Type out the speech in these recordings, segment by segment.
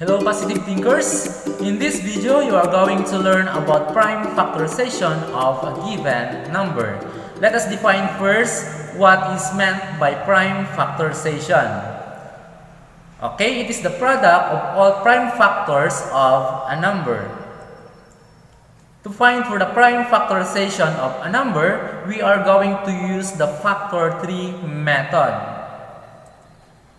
Hello positive thinkers! In this video, you are going to learn about prime factorization of a given number. Let us define first what is meant by prime factorization. Okay, it is the product of all prime factors of a number. To find for the prime factorization of a number, we are going to use the factor tree method.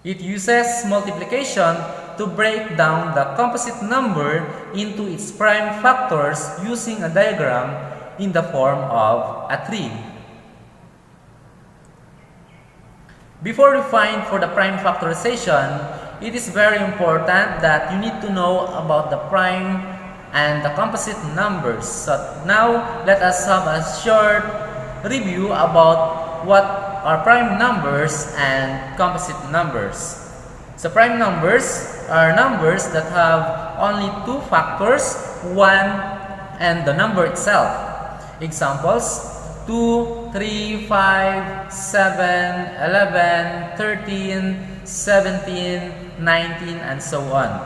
It uses multiplication to break down the composite number into its prime factors using a diagram in the form of a tree. Before we find for the prime factorization, it is very important that you need to know about the prime and the composite numbers. So now let us have a short review about what are prime numbers and composite numbers. So prime numbers are numbers that have only two factors, 1 and the number itself. Examples: 2, 3, 5, 7, 11, 13, 17, 19, and so on.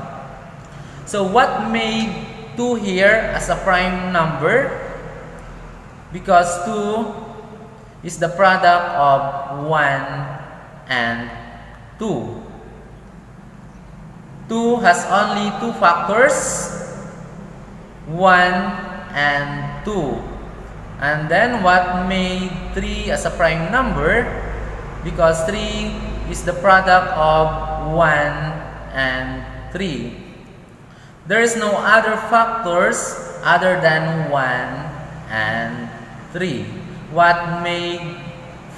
So what made 2 here as a prime number? Because 2 is the product of 1 and 2. 2 has only two factors, 1 and 2. And then what made 3 as a prime number? Because 3 is the product of 1 and 3. There is no other factors other than 1 and 3. What made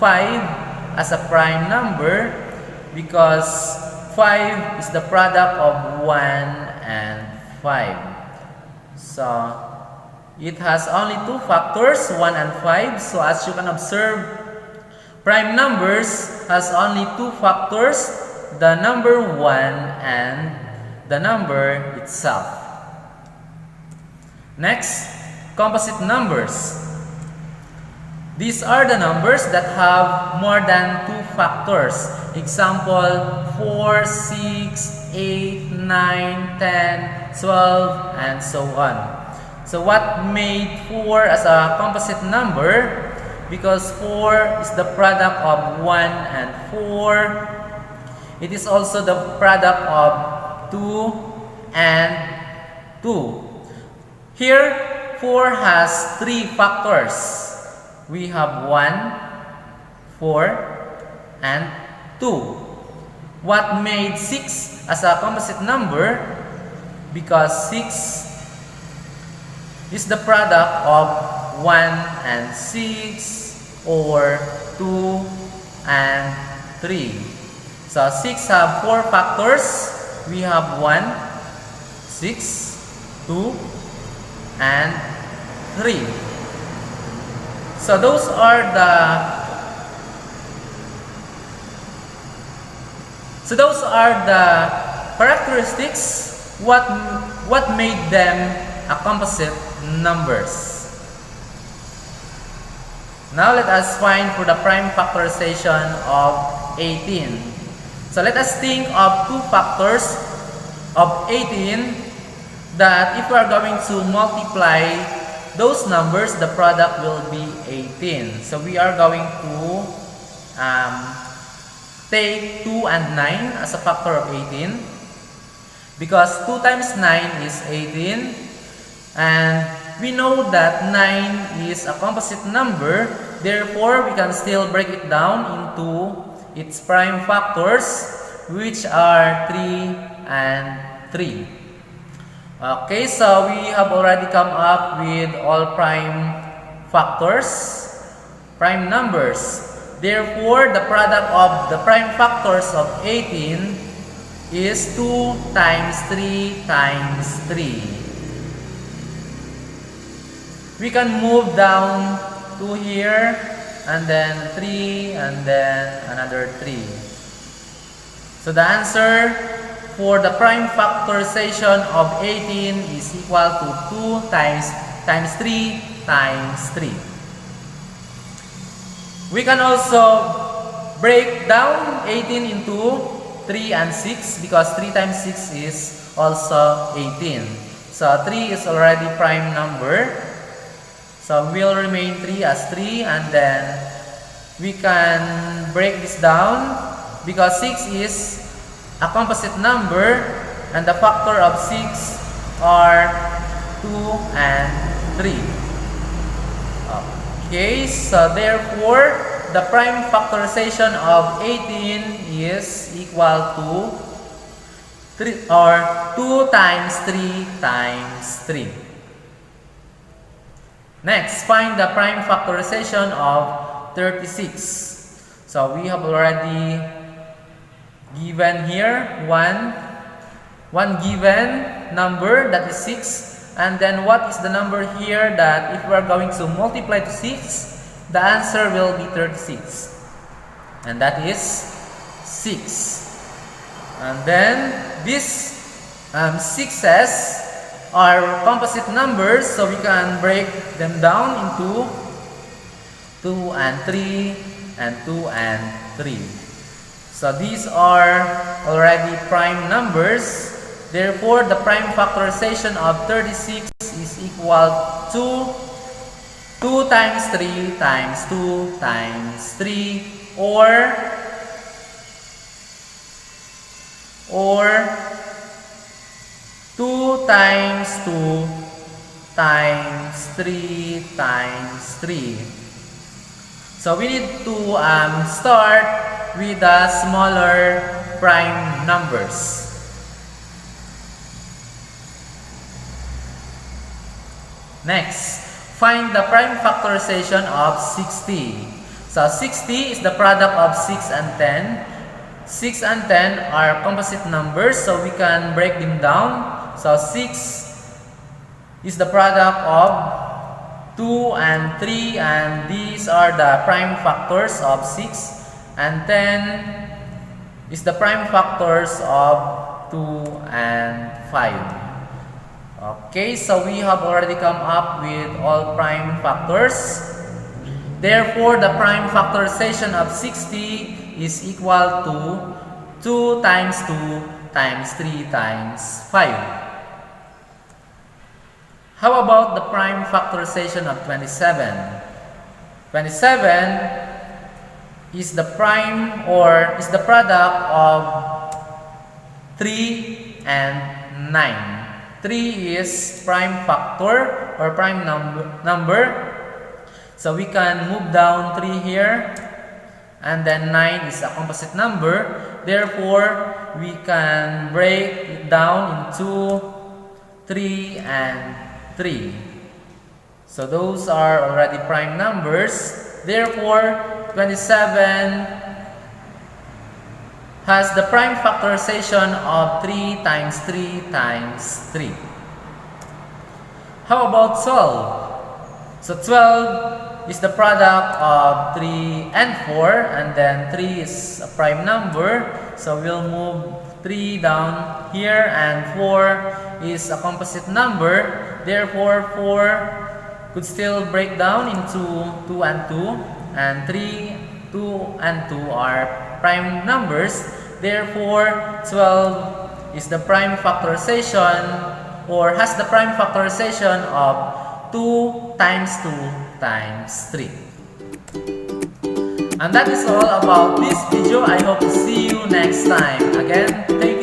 5 as a prime number? Because 5 is the product of 1 and 5. So it has only two factors, 1 and 5. So as you can observe, prime numbers has only two factors, the number 1 and the number itself. Next, composite numbers. These are the numbers that have more than two factors. Example: 4, 6, 8, 9, 10, 12, and so on. So what made 4 as a composite number? Because 4 is the product of 1 and 4. It is also the product of 2 and 2. Here, 4 has three factors. We have 1, 4, and 2. What made 6 as a composite number? Because 6 is the product of 1 and 6, or 2 and 3. So 6 have 4 factors. We have 1, 6, 2, and 3. So those are the characteristics what made them a composite numbers. Now let us find for the prime factorization of 18. So let us think of two factors of 18 that if we are going to multiply those numbers, the product will be 18. So we are going to take 2 and 9 as a factor of 18. Because 2 times 9 is 18. And we know that 9 is a composite number. Therefore, we can still break it down into its prime factors, which are 3 and 3. Okay, so we have already come up with all prime factors, prime numbers. Therefore, the product of the prime factors of 18 is 2 times 3 times 3. We can move down to here, and then 3, and then another 3. So the answer for the prime factorization of 18 is equal to 2 times 3 times 3. We can also break down 18 into 3 and 6 because 3 times 6 is also 18. So 3 is already prime number. So we'll remain 3 as 3, and then we can break this down because 6 is a composite number and the factor of 6 are 2 and 3. Okay, so therefore the prime factorization of 18 is equal to 3 or 2 times 3 times 3. Next, find the prime factorization of 36. So we have already given here one given number, that is 6, and then what is the number here that if we are going to multiply to 6, the answer will be 36, and that is 6. And then these 6's are composite numbers, so we can break them down into 2 and 3 and 2 and 3. So these are already prime numbers. Therefore, the prime factorization of 36 is equal to 2 times 3 times 2 times 3 or 2 times 2 times 3 times 3. So we need to start with the smaller prime numbers. Next, find the prime factorization of 60. So 60 is the product of 6 and 10. 6 and 10 are composite numbers, so we can break them down. So 6 is the product of 2 and 3, and these are the prime factors of 6. And 10 is the prime factors of 2 and 5. Okay, so we have already come up with all prime factors. Therefore, the prime factorization of 60 is equal to 2 times 2 times 3 times 5. How about the prime factorization of 27? 27 is the prime or is the product of 3 and 9. 3 is prime factor or prime number. So we can move down 3 here, and then 9 is a composite number. Therefore, we can break it down into 3 and 3. So those are already prime numbers. Therefore, 27 has the prime factorization of 3 times 3 times 3. How about 12? So 12 is the product of 3 and 4, and then 3 is a prime number. So we'll move 3 down here, and 4 is a composite number. Therefore, 4 could still break down into 2 and 2, and 3, 2 and 2 are prime numbers. Therefore, 12 is the prime factorization or has the prime factorization of 2 times 2 times 3. And that is all about this video. I hope to see you next time. Again, thank you.